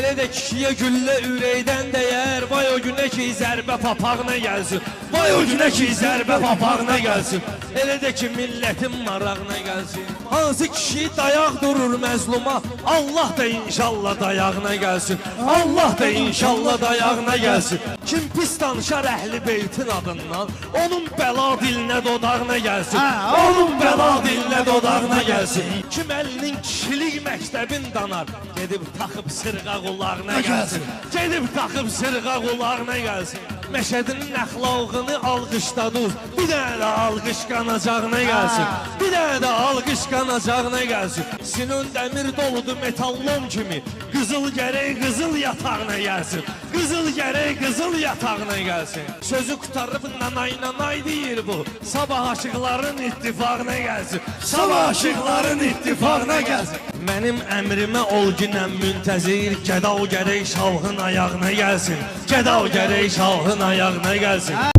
Elə də kişiyə güllə ürəkdən dəyər. Vay o günə ki zərbə papağına gəlsin. Vay o günə ki zərbə papağına gəlsin. Elə də ki millətin marağına gəlsin. Hansı kişi dayaq durur məzluma, Allah da inşallah dayağına gəlsin. Allah da inşallah dayağına gəlsin. Kim pis danışar əhli beytin adından, onun bəla dilinə dodağına gəlsin. Onun bəla dilinə dodağına gəlsin. Kim əlinin kişilik məktəbin danar, gedib taxıb sırğa qulağına gəlsin. Gedib taxıb sırğa qulağına gəlsin. Məşədinin əxlaqını alqışladıq, bir dənə də alqış qanacağına gəlsin. Bir dənə də alqış qanacağına gəlsin. Sinon dəmir doludu metallon kimi, qızıl gərək qızıl yatağına gəlsin. Qızıl gərək qızıl yatağına gəlsin. Sözü qutarıb nanay nanay deyir bu, sabah aşıqların ittifaqına gəlsin. Sabah aşıqların ittifaqına gəlsin. Mənim əmrimə ol günəm müntəzir, gəda o gərək şalhın ayağına gəlsin. Gəda o gərək şalhın ayağına gəlsin.